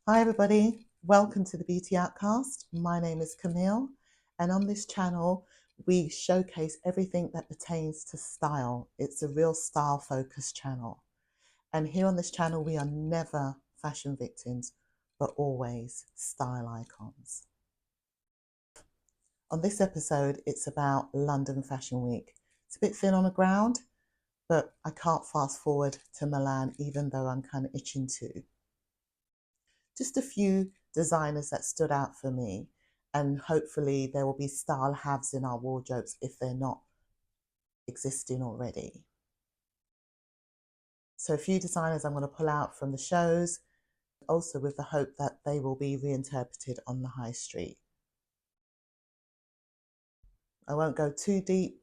Hi everybody, welcome to the Beauty Outkast. My name is Camille, and on this channel we showcase everything that pertains to style. It's a real style focused channel, and here on this channel we are never fashion victims but always style icons. On this episode it's about London Fashion Week. It's a bit thin on the ground, but I can't fast forward to Milan even though I'm kind of itching to. Just a few designers that stood out for me, and hopefully there will be style haves in our wardrobes if they're not existing already. So a few designers I'm going to pull out from the shows, also with the hope that they will be reinterpreted on the high street. I won't go too deep,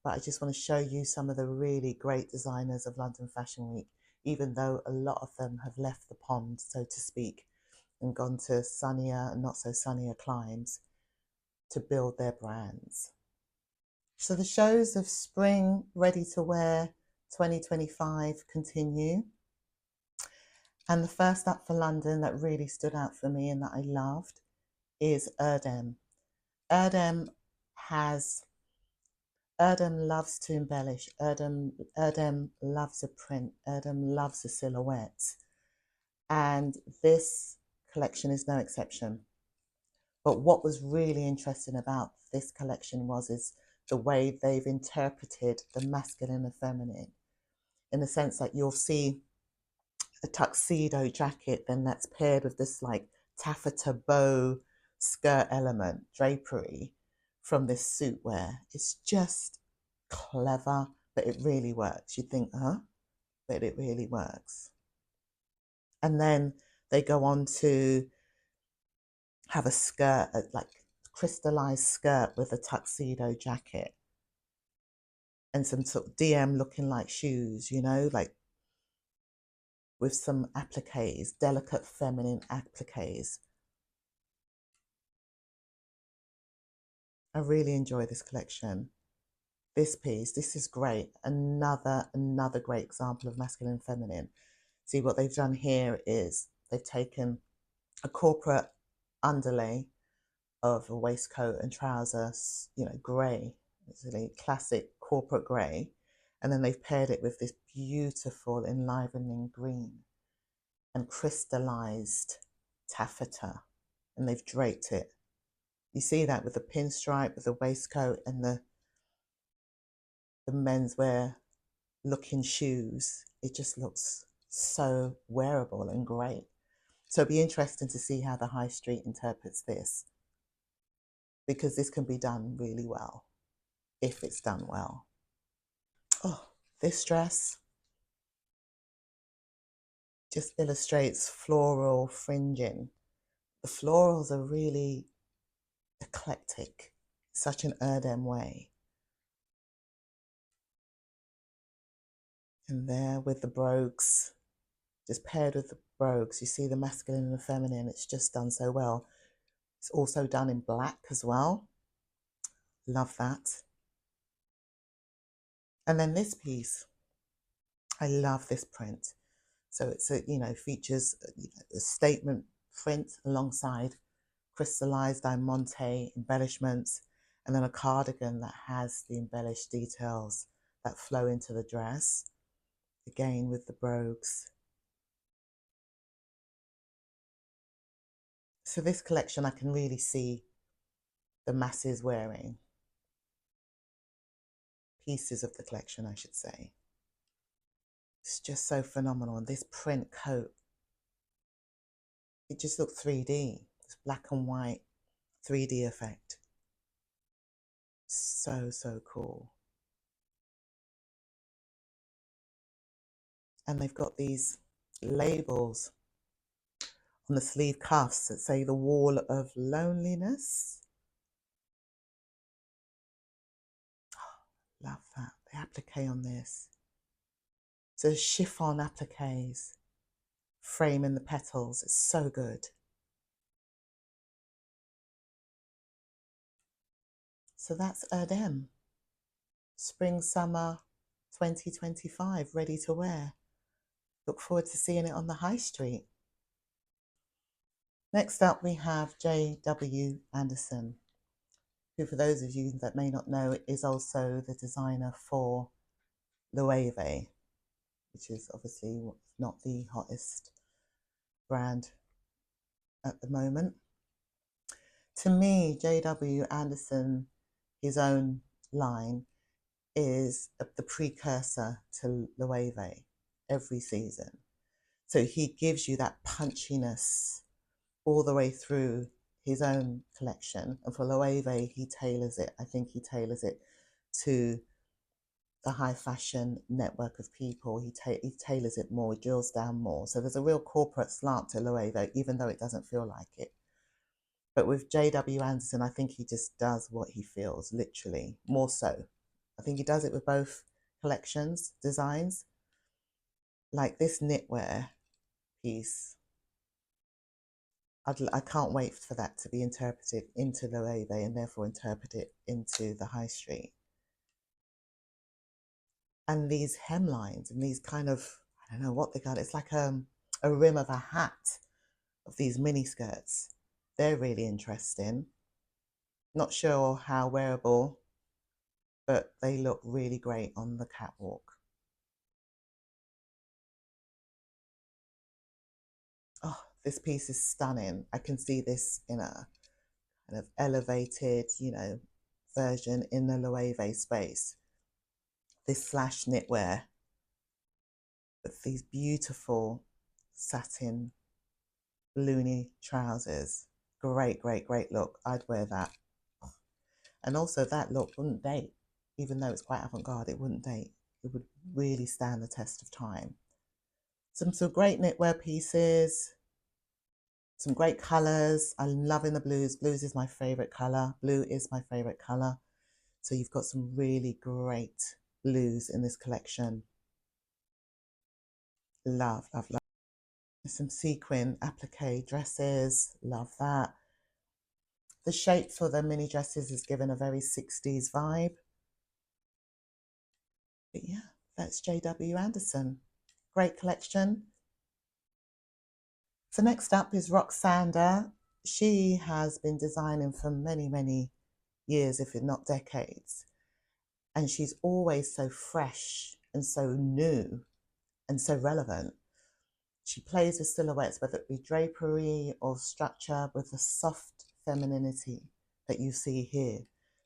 but I just want to show you some of the really great designers of London Fashion Week, even though a lot of them have left the pond, so to speak, and gone to sunnier and not so sunnier climes to build their brands. So the shows of Spring Ready to Wear 2025 continue. And the first up for London that really stood out for me and that I loved is Erdem. Erdem loves to embellish. Erdem loves a print. Erdem loves a silhouette. And this collection is no exception. But what was really interesting about this collection is the way they've interpreted the masculine and feminine, in the sense that you'll see a tuxedo jacket, then that's paired with this like taffeta bow skirt element, drapery from this suit wear. It's just clever, but it really works. You think, huh? But it really works. And then they go on to have a skirt, like crystallized skirt with a tuxedo jacket and some sort of DM looking like shoes, you know, like with some appliques, delicate feminine appliques. I really enjoy this collection. This piece, this is great. Another great example of masculine and feminine. See, what they've done here is they've taken a corporate underlay of a waistcoat and trousers, you know, grey, really classic corporate grey, and then they've paired it with this beautiful enlivening green and crystallized taffeta, and they've draped it. You see that with the pinstripe, with the waistcoat and the menswear looking shoes. It just looks so wearable and great. So it'll be interesting to see how the high street interprets this, because this can be done really well if it's done well. Oh, this dress just illustrates floral fringing. The florals are really eclectic, such an Erdem way. And there with the brogues, just paired with the brogues, you see the masculine and the feminine. It's just done so well. It's also done in black as well. Love that. And then this piece, I love this print. So it's a, you know, features a statement print alongside crystallized diamante embellishments, and then a cardigan that has the embellished details that flow into the dress, again with the brogues. So this collection I can really see the masses wearing. Pieces of the collection, I should say. It's just so phenomenal. And this print coat, it just looked 3D. It's black and white 3D effect. So cool. And they've got these labels on the sleeve cuffs that say the wall of loneliness. Love that. The applique on this. So chiffon appliques framing the petals. It's so good. So that's Erdem. Spring Summer 2025, ready to wear. Look forward to seeing it on the high street. Next up, we have J.W. Anderson, who, for those of you that may not know, is also the designer for Loewe, which is obviously not the hottest brand at the moment. To me, J.W. Anderson, his own line, is the precursor to Loewe every season. So he gives you that punchiness all the way through his own collection. And for Loewe, he tailors it. I think he tailors it to the high fashion network of people. He tailors it more, he drills down more. So there's a real corporate slant to Loewe, even though it doesn't feel like it. But with J.W. Anderson, I think he just does what he feels, literally, more so. I think he does it with both collections, designs. Like this knitwear piece, I can't wait for that to be interpreted into Loewe and therefore interpreted into the high street. And these hemlines and these kind of, I don't know what they got, it's like a rim of a hat of these mini skirts. They're really interesting. Not sure how wearable, but they look really great on the catwalk. Oh, this piece is stunning. I can see this in a kind of elevated, version in the Loewe space. This slash knitwear with these beautiful satin balloony trousers. Great, great, great look. I'd wear that. And also that look wouldn't date, even though it's quite avant-garde, it wouldn't date. It would really stand the test of time. Some great knitwear pieces, some great colours. I'm loving the blues. Blues is my favourite colour. Blue is my favourite colour. So you've got some really great blues in this collection. Love, love, love. Some sequin applique dresses. Love that. The shape for the mini dresses is given a very 60s vibe. But yeah, that's J.W. Anderson. Great collection. So next up is Roksanda. She has been designing for many, many years, if not decades. And she's always so fresh and so new and so relevant. She plays with silhouettes, whether it be drapery or structure, with the soft femininity that you see here.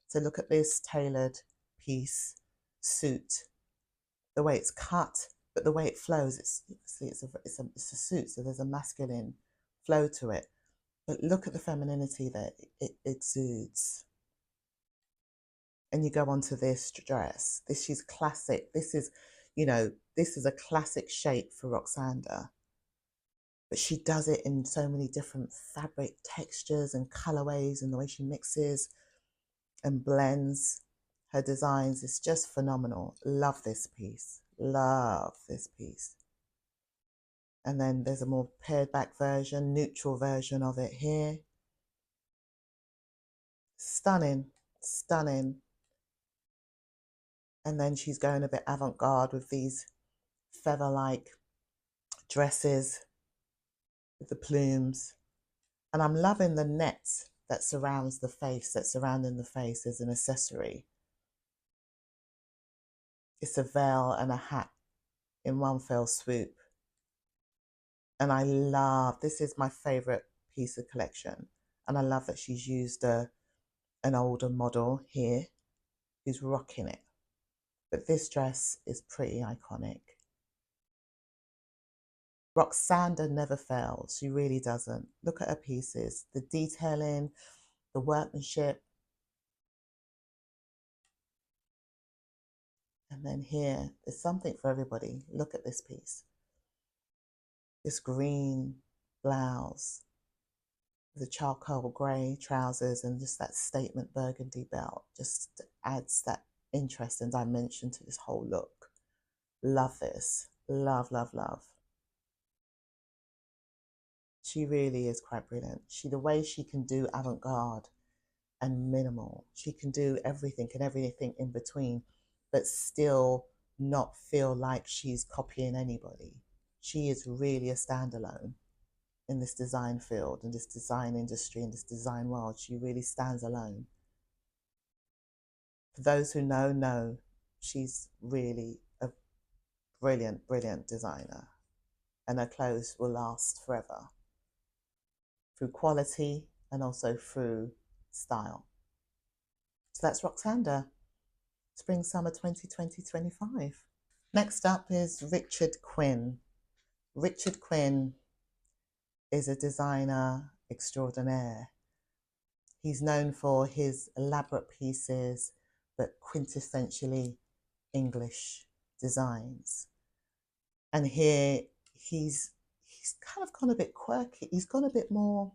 So look at this tailored piece, suit, the way it's cut, but the way it flows. It's a suit, so there's a masculine flow to it. But look at the femininity that it exudes. And you go on to this dress. She's classic. This is a classic shape for Roksanda. But she does it in so many different fabric textures and colorways, and the way she mixes and blends her designs is just phenomenal. Love this piece. Love this piece. And then there's a more pared back version, neutral version of it here. Stunning, stunning. And then she's going a bit avant-garde with these feather-like dresses with the plumes. And I'm loving the net that surrounds the face, that's surrounding the face as an accessory. It's a veil and a hat in one fell swoop. And I love, this is my favorite piece of collection. And I love that she's used an older model here who's rocking it. But this dress is pretty iconic. Roksanda never fails. She really doesn't. Look at her pieces, the detailing, the workmanship. And then here, there's something for everybody. Look at this piece. This green blouse, the charcoal grey trousers, and just that statement burgundy belt just adds that interest and dimension to this whole look. Love this. Love, love, love. She really is quite brilliant. The way she can do avant-garde and minimal. She can do everything and everything in between, but still not feel like she's copying anybody. She is really a standalone. in this design field, in this design industry, in this design world. She really stands alone. For those who know, she's really a brilliant, brilliant designer, and her clothes will last forever through quality and also through style. So that's Roksanda, Spring Summer 2020-25. Next up is Richard Quinn. Richard Quinn is a designer extraordinaire. He's known for his elaborate pieces, but quintessentially English designs. And here he's kind of gone a bit quirky. He's gone a bit more,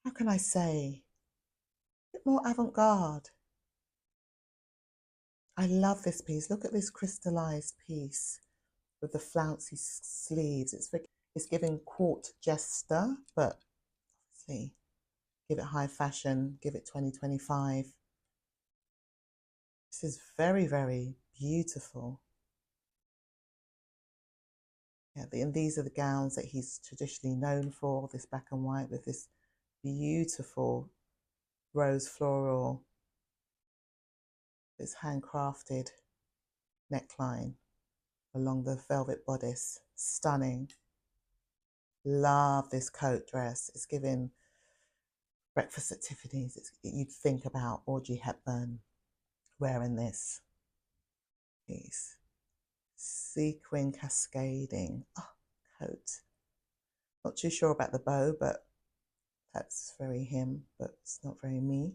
how can I say, a bit more avant-garde. I love this piece. Look at this crystallized piece with the flouncy sleeves. It's giving court jester, but see, give it high fashion, give it 2025. This is very, very beautiful. Yeah, and these are the gowns that he's traditionally known for, this black and white with this beautiful rose floral, this handcrafted neckline along the velvet bodice. Stunning. Love this coat dress. It's giving Breakfast at Tiffany's. You'd think about Audrey Hepburn wearing this piece. Sequin cascading. Oh, coat. Not too sure about the bow, but that's very him, but it's not very me.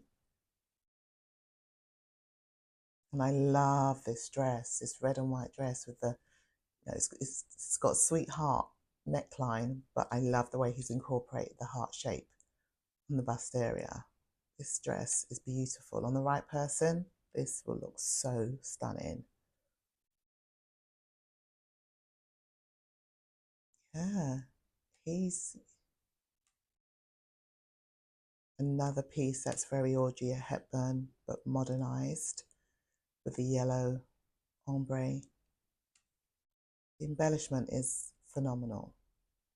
And I love this dress, this red and white dress with the, it's got a sweetheart neckline, but I love the way he's incorporated the heart shape on the bust area. This dress is beautiful. On the right person, this will look so stunning. Yeah, he's another piece that's very Audrey Hepburn, but modernized with the yellow ombre. The embellishment is phenomenal.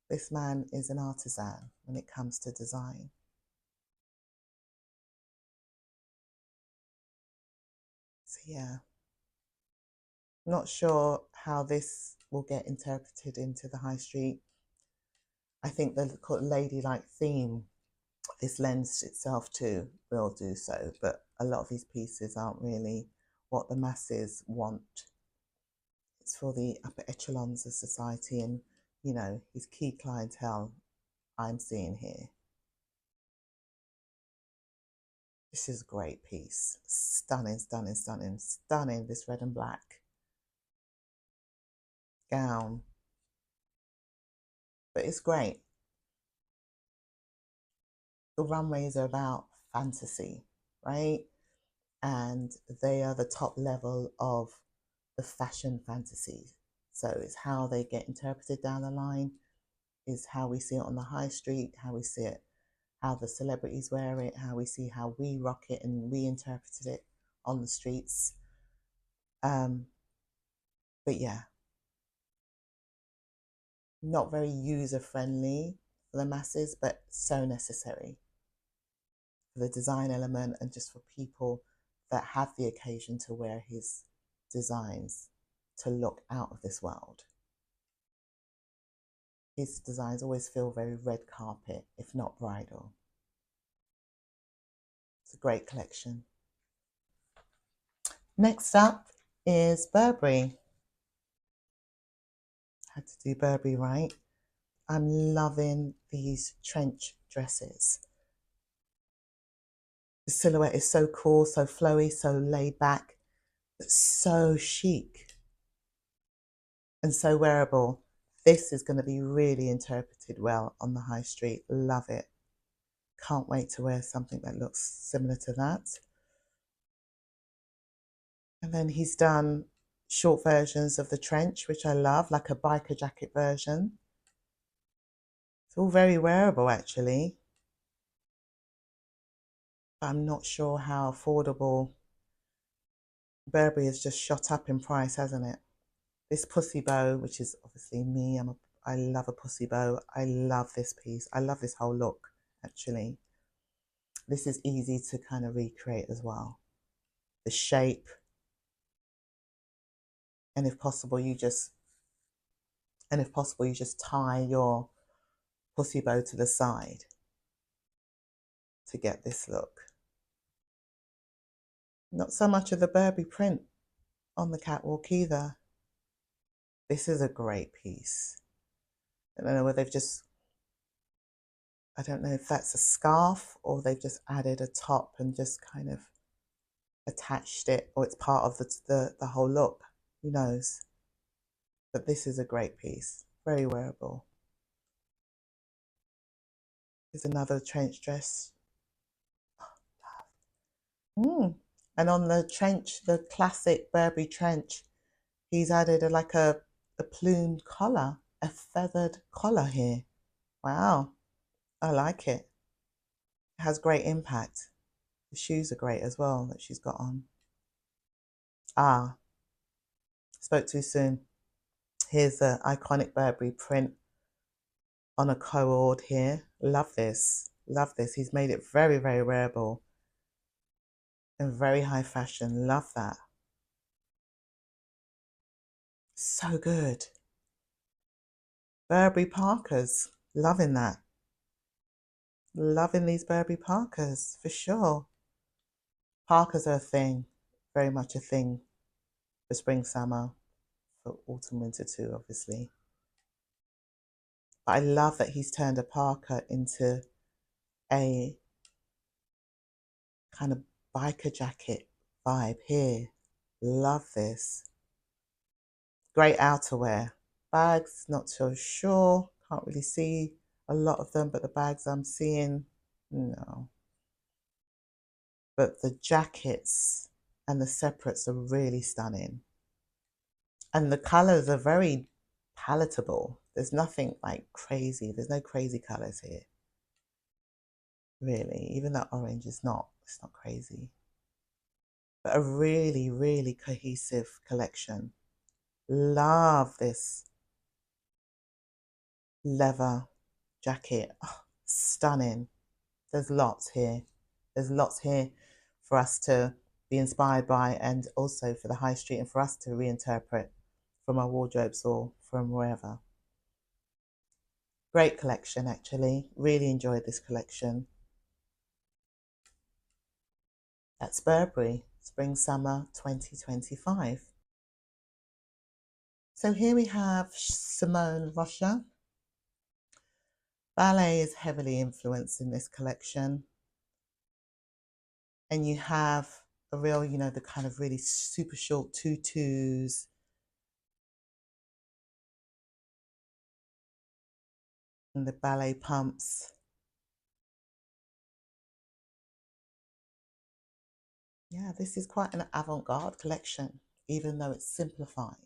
This man is an artisan when it comes to design. So yeah, not sure how this will get interpreted into the high street. I think the ladylike theme this lends itself to will do so, but a lot of these pieces aren't really what the masses want. It's for the upper echelons of society and, you know, his key clientele I'm seeing here. This is a great piece. Stunning, stunning, stunning, stunning. This red and black gown. But it's great. The runways are about fantasy, right? And they are the top level of the fashion fantasy. So it's how they get interpreted down the line, is how we see it on the high street, how we see it, how the celebrities wear it, how we see how we rock it and we interpreted it on the streets. But yeah, not very user friendly for the masses, but so necessary for the design element and just for people that have the occasion to wear his designs to look out of this world. His designs always feel very red carpet, if not bridal. It's a great collection. Next up is Burberry. Had to do Burberry right. I'm loving these trench dresses. The silhouette is so cool, so flowy, so laid back, but so chic and so wearable. This is going to be really interpreted well on the high street. Love it. Can't wait to wear something that looks similar to that. And then he's done short versions of the trench, which I love, like a biker jacket version. It's all very wearable, actually. But I'm not sure how affordable. Burberry has just shot up in price, hasn't it? This pussy bow, which is obviously me, I'm I love a pussy bow. I love this piece. I love this whole look, actually. This is easy to kind of recreate as well. The shape. And if possible, you just tie your pussy bow to the side to get this look. Not so much of the Burberry print on the catwalk either. This is a great piece. I don't know whether they've just, I don't know if that's a scarf or they've just added a top and just kind of attached it, or it's part of the whole look. Who knows? But this is a great piece. Very wearable. Here's another trench dress. And on the trench, the classic Burberry trench, he's added a plumed collar, a feathered collar here. Wow, I like it. It has great impact. The shoes are great as well that she's got on. Ah, spoke too soon. Here's the iconic Burberry print on a cord here. Love this. Love this. He's made it very, very wearable and very high fashion. Love that. So good. Burberry Parkers. Loving that. Loving these Burberry Parkers for sure. Parkers are a thing. Very much a thing for spring, summer, for autumn, winter too, obviously. But I love that he's turned a parka into a kind of biker jacket vibe here. Love this. Great outerwear. Bags, not so sure. Can't really see a lot of them, but the bags I'm seeing, no. But the jackets and the separates are really stunning. And the colors are very palatable. There's nothing like crazy. There's no crazy colors here. Really. Even that orange is not. It's not crazy. But a really, really cohesive collection. Love this leather jacket. Oh, stunning. There's lots here. There's lots here for us to be inspired by, and also for the high street, and for us to reinterpret from our wardrobes or from wherever. Great collection, actually. Really enjoyed this collection. That's Burberry, Spring Summer 2025. So here we have Simone Rocha. Ballet is heavily influenced in this collection. And you have a real, the kind of really super short tutus. And the ballet pumps. Yeah, this is quite an avant-garde collection, even though it's simplified.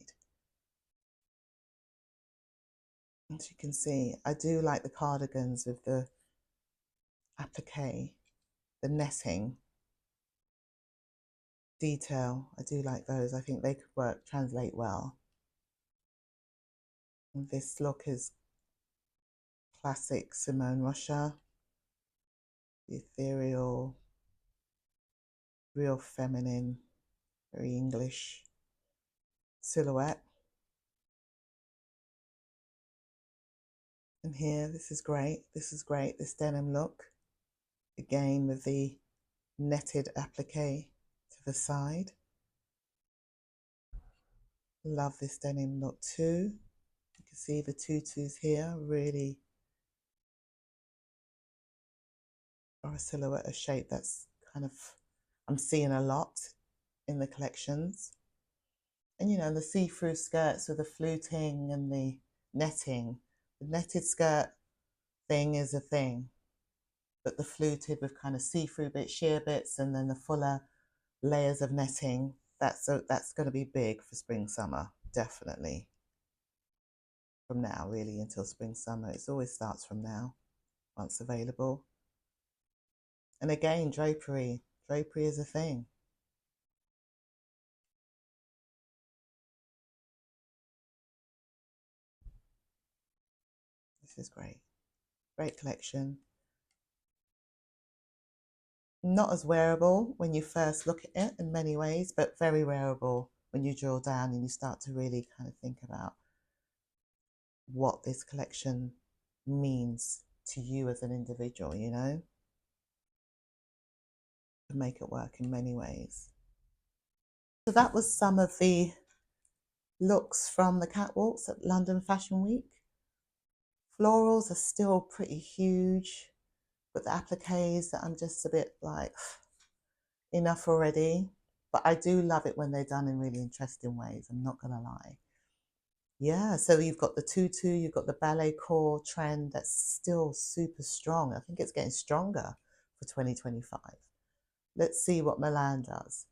As you can see, I do like the cardigans with the applique, the netting detail. I do like those. I think they could translate well. And this look is classic Simone Rocha, the ethereal, real feminine, very English silhouette. And here, this is great. This is great. This denim look, again with the netted applique to the side. Love this denim look too. You can see the tutus here really are a silhouette, a shape that's kind of, I'm seeing a lot in the collections. And the see-through skirts with the fluting and the netting. The netted skirt thing is a thing, but the fluted with kind of see-through bits, sheer bits, and then the fuller layers of netting, that's going to be big for spring summer, definitely. From now really until spring summer. It always starts from now, once available. And again, drapery is a thing. is great. Great collection. Not as wearable when you first look at it in many ways, but very wearable when you drill down and you start to really kind of think about what this collection means to you as an individual, you know? To make it work in many ways. So that was some of the looks from the catwalks at London Fashion Week. Florals are still pretty huge, but the appliques that I'm just a bit like, enough already. But I do love it when they're done in really interesting ways, I'm not gonna lie. Yeah, so you've got the tutu, you've got the ballet core trend that's still super strong. I think it's getting stronger for 2025. Let's see what Milan does.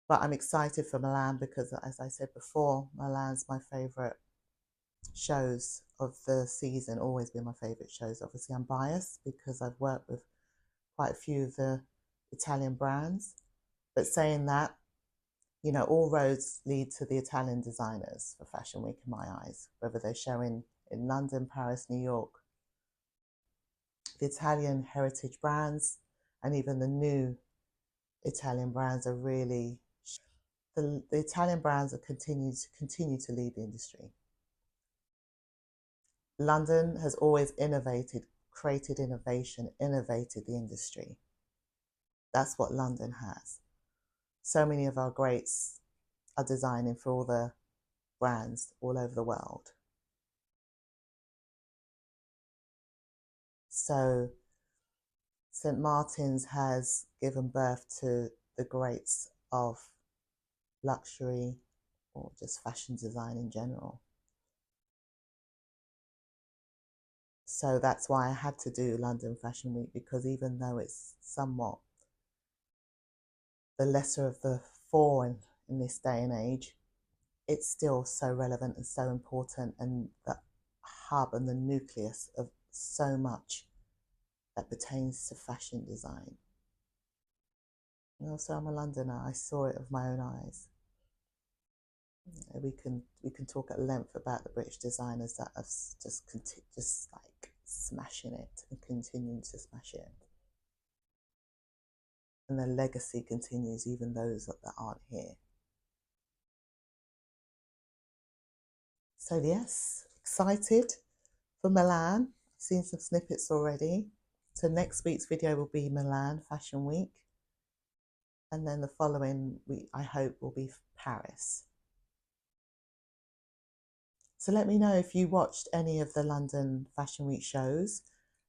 But I'm excited for Milan because, as I said before, Milan's my favourite shows of the season, always been my favourite shows. Obviously, I'm biased because I've worked with quite a few of the Italian brands. But saying that, you know, all roads lead to the Italian designers for Fashion Week in my eyes, whether they're showing in London, Paris, New York. The Italian heritage brands and even the new Italian brands are really, the Italian brands are continue to lead the industry. London has always innovated, created innovation, innovated the industry. That's what London has. So many of our greats are designing for all the brands all over the world. So St. Martin's has given birth to the greats of luxury or just fashion design in general. So that's why I had to do London Fashion Week, because even though it's somewhat the lesser of the four in this day and age, it's still so relevant and so important, and the hub and the nucleus of so much that pertains to fashion design. And also, I'm a Londoner. I saw it with my own eyes. We can talk at length about the British designers that have just like smashing it and continuing to smash it. And their legacy continues, even those that aren't here. So yes, excited for Milan. I've seen some snippets already. So next week's video will be Milan Fashion Week. And then the following week, I hope, will be Paris. So let me know if you watched any of the London Fashion Week shows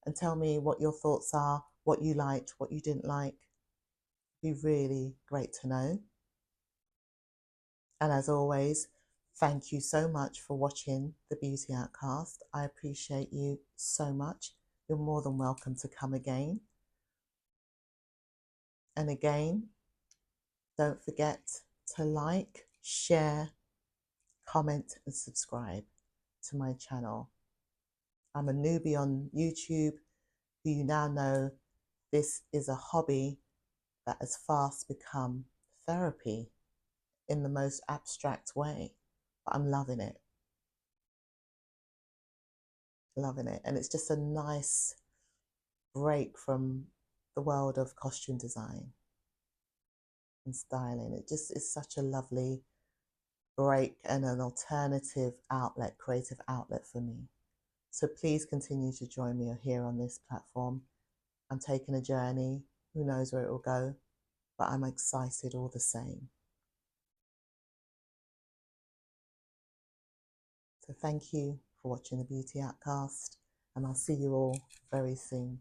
and tell me what your thoughts are, what you liked, what you didn't like. It'd be really great to know. And as always, thank you so much for watching the Beauty Outkast. I appreciate you so much. You're more than welcome to come again. And again, don't forget to like, share, comment and subscribe to my channel. I'm a newbie on YouTube, who you now know this is a hobby that has fast become therapy in the most abstract way. But I'm loving it. Loving it. And it's just a nice break from the world of costume design and styling. It just is such a lovely break and an alternative outlet, creative outlet for me. So please continue to join me here on this platform. I'm taking a journey. Who knows where it will go, but I'm excited all the same. So thank you for watching the Beauty Outkast, and I'll see you all very soon.